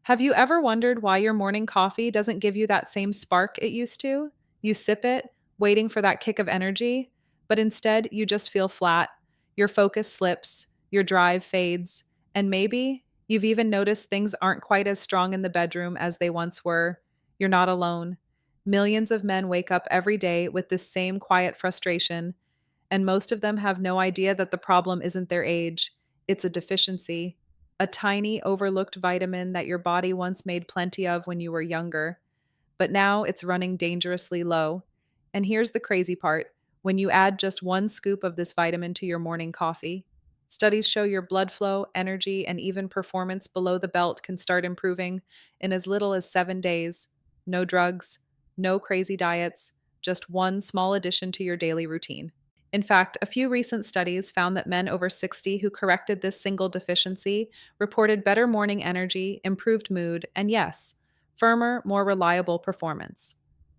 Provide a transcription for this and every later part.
Have you ever wondered why your morning coffee doesn't give you that same spark it used to? You sip it, waiting for that kick of energy, but instead you just feel flat. Your focus slips, your drive fades, and maybe you've even noticed things aren't quite as strong in the bedroom as they once were. You're not alone. Millions of men wake up every day with this same quiet frustration, and most of them have no idea that the problem isn't their age, it's a deficiency, a tiny overlooked vitamin that your body once made plenty of when you were younger, but now it's running dangerously low. And here's the crazy part: when you add just one scoop of this vitamin to your morning coffee, studies show your blood flow, energy, and even performance below the belt can start improving in as little as 7 days. No drugs, no crazy diets, just one small addition to your daily routine. In fact, a few recent studies found that men over 60 who corrected this single deficiency reported better morning energy, improved mood, and yes, firmer, more reliable performance.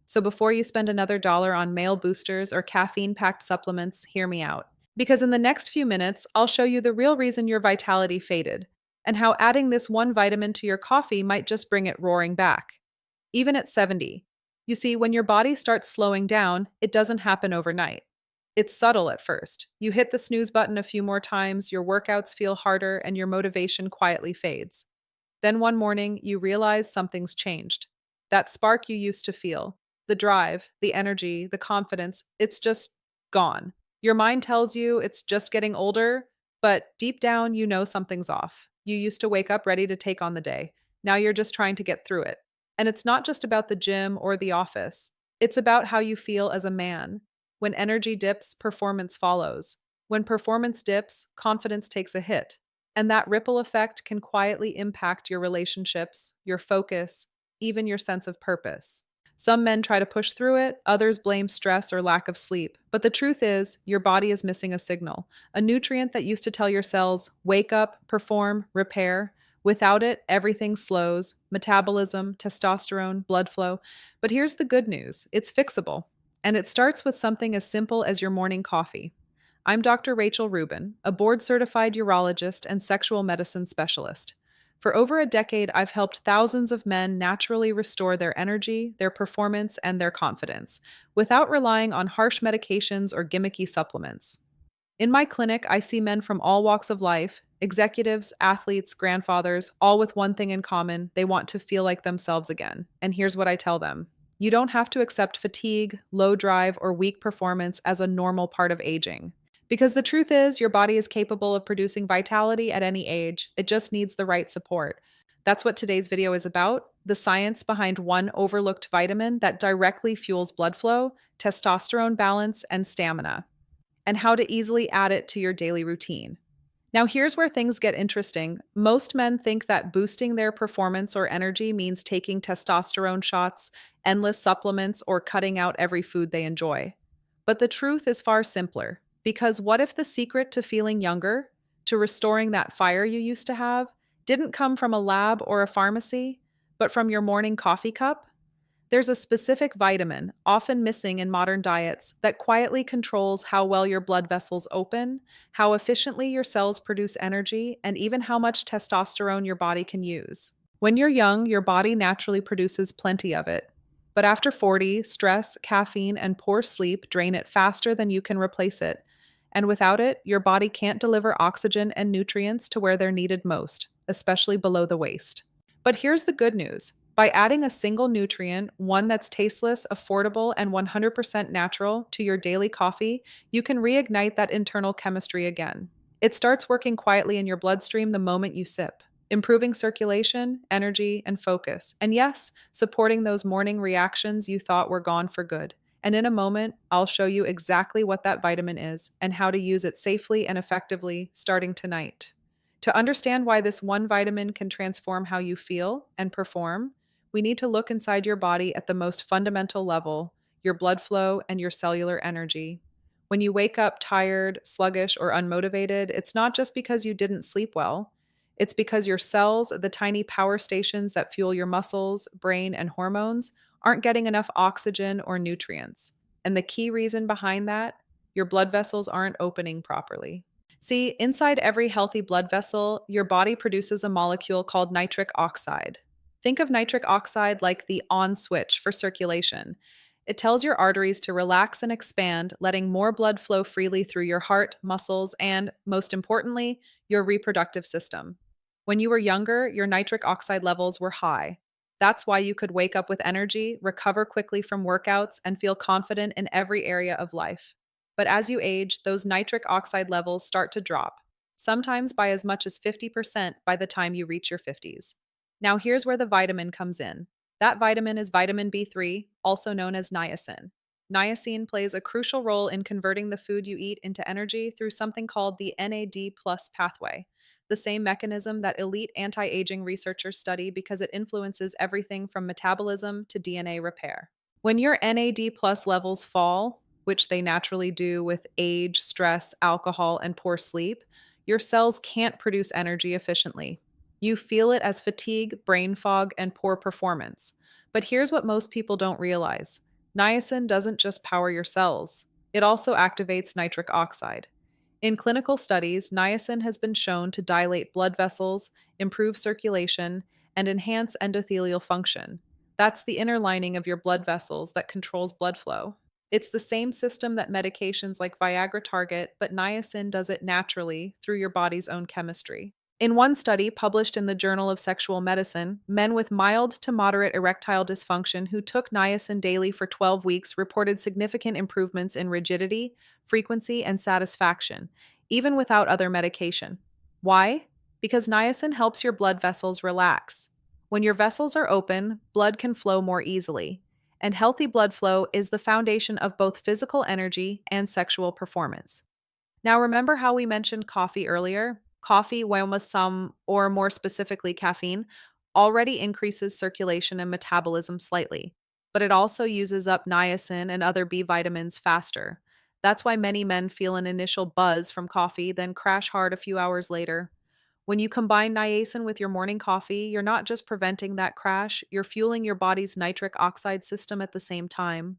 So before you spend another dollar on male boosters or caffeine packed supplements, hear me out. Because in the next few minutes, I'll show you the real reason your vitality faded and how adding this one vitamin to your coffee might just bring it roaring back, even at 70. You see, when your body starts slowing down, it doesn't happen overnight. It's subtle at first. You hit the snooze button a few more times, your workouts feel harder, and your motivation quietly fades. Then one morning, you realize something's changed. That spark you used to feel, the drive, the energy, the confidence, it's just gone. Your mind tells you it's just getting older, but deep down, you know something's off. You used to wake up ready to take on the day. Now you're just trying to get through it. And it's not just about the gym or the office, it's about how you feel as a man. When energy dips, performance follows. When performance dips, confidence takes a hit. And that ripple effect can quietly impact your relationships, your focus, even your sense of purpose. Some men try to push through it, others blame stress or lack of sleep. But the truth is, your body is missing a signal, a nutrient that used to tell your cells, wake up, perform, repair. Without it, everything slows: metabolism, testosterone, blood flow. But here's the good news: it's fixable. And it starts with something as simple as your morning coffee. I'm Dr. Rachel Rubin, a board certified urologist and sexual medicine specialist. For over a decade, I've helped thousands of men naturally restore their energy, their performance, and their confidence without relying on harsh medications or gimmicky supplements. In my clinic, I see men from all walks of life: executives, athletes, grandfathers, all with one thing in common: they want to feel like themselves again. And here's what I tell them: you don't have to accept fatigue, low drive, or weak performance as a normal part of aging. Because the truth is, your body is capable of producing vitality at any age. It just needs the right support. That's what today's video is about: the science behind one overlooked vitamin that directly fuels blood flow, testosterone balance, and stamina, and how to easily add it to your daily routine. Now, here's where things get interesting. Most men think that boosting their performance or energy means taking testosterone shots, endless supplements, or cutting out every food they enjoy. But the truth is far simpler. Because what if the secret to feeling younger, to restoring that fire you used to have, didn't come from a lab or a pharmacy, but from your morning coffee cup? There's a specific vitamin, often missing in modern diets, that quietly controls how well your blood vessels open, how efficiently your cells produce energy, and even how much testosterone your body can use. When you're young, your body naturally produces plenty of it. But after 40, stress, caffeine, and poor sleep drain it faster than you can replace it. And without it, your body can't deliver oxygen and nutrients to where they're needed most, especially below the waist. But here's the good news: by adding a single nutrient, one that's tasteless, affordable, and 100% natural, to your daily coffee, you can reignite that internal chemistry again. It starts working quietly in your bloodstream the moment you sip, improving circulation, energy, and focus. And yes, supporting those morning reactions you thought were gone for good. And in a moment, I'll show you exactly what that vitamin is and how to use it safely and effectively starting tonight. To understand why this one vitamin can transform how you feel and perform, we need to look inside your body at the most fundamental level: your blood flow and your cellular energy. When you wake up tired, sluggish, or unmotivated, it's not just because you didn't sleep well. It's because your cells, the tiny power stations that fuel your muscles, brain, and hormones, aren't getting enough oxygen or nutrients. And the key reason behind that: your blood vessels aren't opening properly. See, inside every healthy blood vessel, your body produces a molecule called nitric oxide. Think of nitric oxide like the on switch for circulation. It tells your arteries to relax and expand, letting more blood flow freely through your heart, muscles, and, most importantly, your reproductive system. When you were younger, your nitric oxide levels were high. That's why you could wake up with energy, recover quickly from workouts, and feel confident in every area of life. But as you age, those nitric oxide levels start to drop, sometimes by as much as 50% by the time you reach your 50s. Now, here's where the vitamin comes in. That vitamin is vitamin B3, also known as niacin. Niacin plays a crucial role in converting the food you eat into energy through something called the NAD plus pathway, the same mechanism that elite anti aging researchers study because it influences everything from metabolism to DNA repair. When your NAD plus levels fall, which they naturally do with age, stress, alcohol, and poor sleep, your cells can't produce energy efficiently. You feel it as fatigue, brain fog, and poor performance. But here's what most people don't realize: niacin doesn't just power your cells, it also activates nitric oxide. In clinical studies, niacin has been shown to dilate blood vessels, improve circulation, and enhance endothelial function. That's the inner lining of your blood vessels that controls blood flow. It's the same system that medications like Viagra target, but niacin does it naturally through your body's own chemistry. In one study published in the Journal of Sexual Medicine, men with mild to moderate erectile dysfunction who took niacin daily for 12 weeks reported significant improvements in rigidity, frequency, and satisfaction, even without other medication. Why? Because niacin helps your blood vessels relax. When your vessels are open, blood can flow more easily, and healthy blood flow is the foundation of both physical energy and sexual performance. Now, remember how we mentioned coffee earlier? Coffee, when with some, or more specifically caffeine, already increases circulation and metabolism slightly, but it also uses up niacin and other B vitamins faster. That's why many men feel an initial buzz from coffee, then crash hard a few hours later. When you combine niacin with your morning coffee, you're not just preventing that crash, you're fueling your body's nitric oxide system at the same time.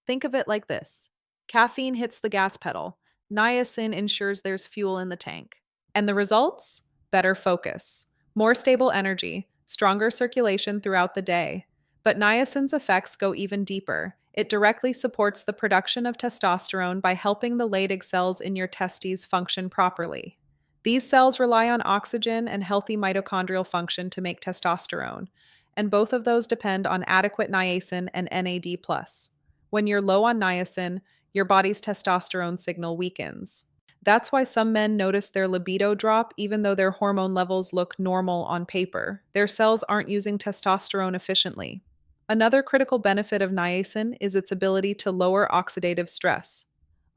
Think of it like this: caffeine hits the gas pedal, niacin ensures there's fuel in the tank. And the results? Better focus, more stable energy, stronger circulation throughout the day. But niacin's effects go even deeper. It directly supports the production of testosterone by helping the Leydig cells in your testes function properly. These cells rely on oxygen and healthy mitochondrial function to make testosterone, and both of those depend on adequate niacin and NAD+. When you're low on niacin, your body's testosterone signal weakens. That's why some men notice their libido drop even though their hormone levels look normal on paper. Their cells aren't using testosterone efficiently. Another critical benefit of niacin is its ability to lower oxidative stress.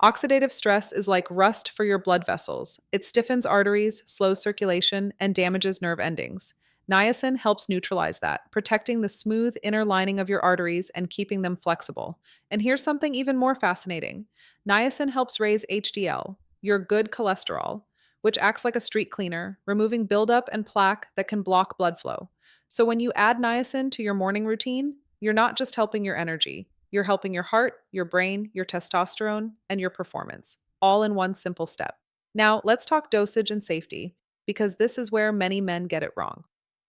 Oxidative stress is like rust for your blood vessels. It stiffens arteries, slows circulation, and damages nerve endings. Niacin helps neutralize that, protecting the smooth inner lining of your arteries and keeping them flexible. And here's something even more fascinating: niacin helps raise HDL, your good cholesterol, which acts like a street cleaner, removing buildup and plaque that can block blood flow. So when you add niacin to your morning routine, you're not just helping your energy, you're helping your heart, your brain, your testosterone, and your performance, all in one simple step. Now, let's talk dosage and safety, because this is where many men get it wrong.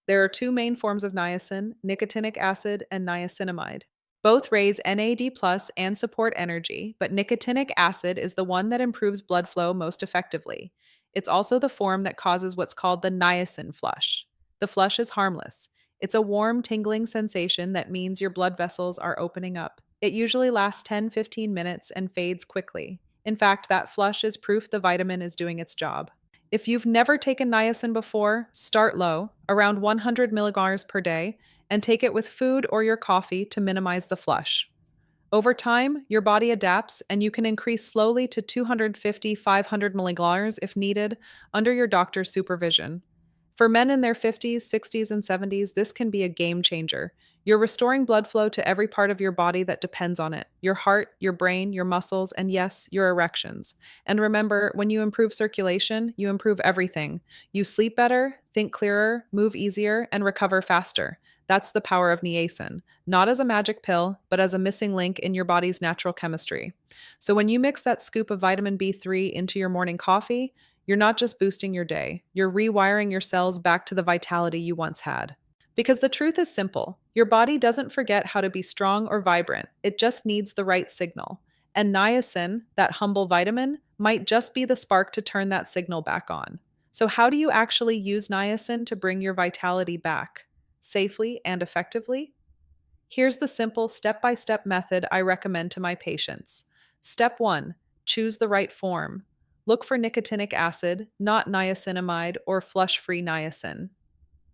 There are two main forms of niacin: nicotinic acid and niacinamide. Both raise NAD plus and support energy, but nicotinic acid is the one that improves blood flow most effectively. It's also the form that causes what's called the niacin flush. The flush is harmless. It's a warm, tingling sensation that means your blood vessels are opening up. It usually lasts 10-15 minutes and fades quickly. In fact, that flush is proof the vitamin is doing its job. If you've never taken niacin before, start low, around 100 milligrams per day, and take it with food or your coffee to minimize the flush. Over time, your body adapts and you can increase slowly to 250-500 milligrams if needed under your doctor's supervision. For men in their 50s, 60s, and 70s, this can be a game changer. You're restoring blood flow to every part of your body that depends on it: your heart, your brain, your muscles, and yes, your erections. And remember, when you improve circulation, you improve everything. You sleep better, think clearer, move easier, and recover faster. That's the power of niacin, not as a magic pill, but as a missing link in your body's natural chemistry. So when you mix that scoop of vitamin B3 into your morning coffee, you're not just boosting your day, you're rewiring your cells back to the vitality you once had. Because the truth is simple, your body doesn't forget how to be strong or vibrant, it just needs the right signal. And niacin, that humble vitamin, might just be the spark to turn that signal back on. So, how do you actually use niacin to bring your vitality back? Safely and effectively? Here's the simple step by step method I recommend to my patients. Step 1: choose the right form. Look for nicotinic acid, not niacinamide or flush free niacin.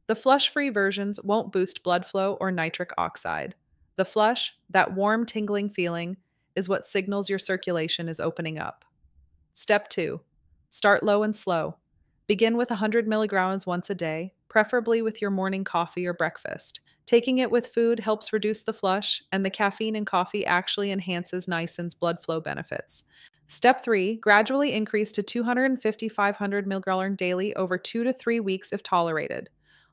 The flush free versions won't boost blood flow or nitric oxide. The flush, that warm, tingling feeling, is what signals your circulation is opening up. Step 2: start low and slow. Begin with 100 milligrams once a day, preferably with your morning coffee or breakfast. Taking it with food helps reduce the flush, and the caffeine in coffee actually enhances niacin's blood flow benefits. Step 3: gradually increase to 250 500 milligrams daily over 2 to 3 weeks if tolerated.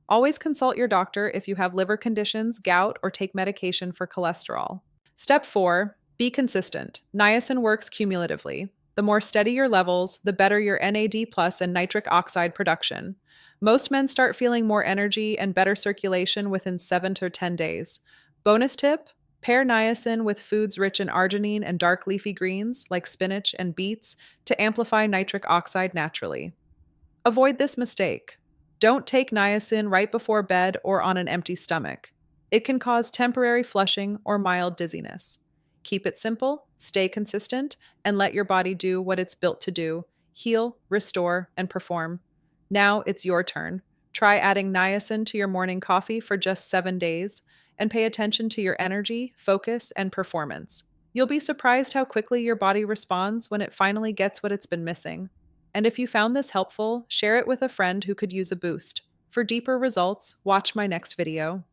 Always consult your doctor if you have liver conditions, gout, or take medication for cholesterol. Step 4: be consistent. Niacin works cumulatively. The more steady your levels, the better your NAD plus and nitric oxide production. Most men start feeling more energy and better circulation within 7 to 10 days. Bonus tip: pair niacin with foods rich in arginine and dark leafy greens like spinach and beets to amplify nitric oxide naturally. Avoid this mistake. Don't take niacin right before bed or on an empty stomach. It can cause temporary flushing or mild dizziness. Keep it simple, stay consistent, and let your body do what it's built to do: heal, restore, and perform. Now it's your turn. Try adding niacin to your morning coffee for just 7 days and pay attention to your energy, focus, and performance. You'll be surprised how quickly your body responds when it finally gets what it's been missing. And if you found this helpful, share it with a friend who could use a boost. For deeper results, watch my next video: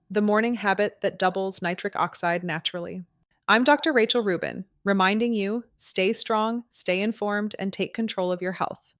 the morning habit that doubles nitric oxide naturally. I'm Dr. Rachel Rubin, reminding you: stay strong, stay informed, and take control of your health.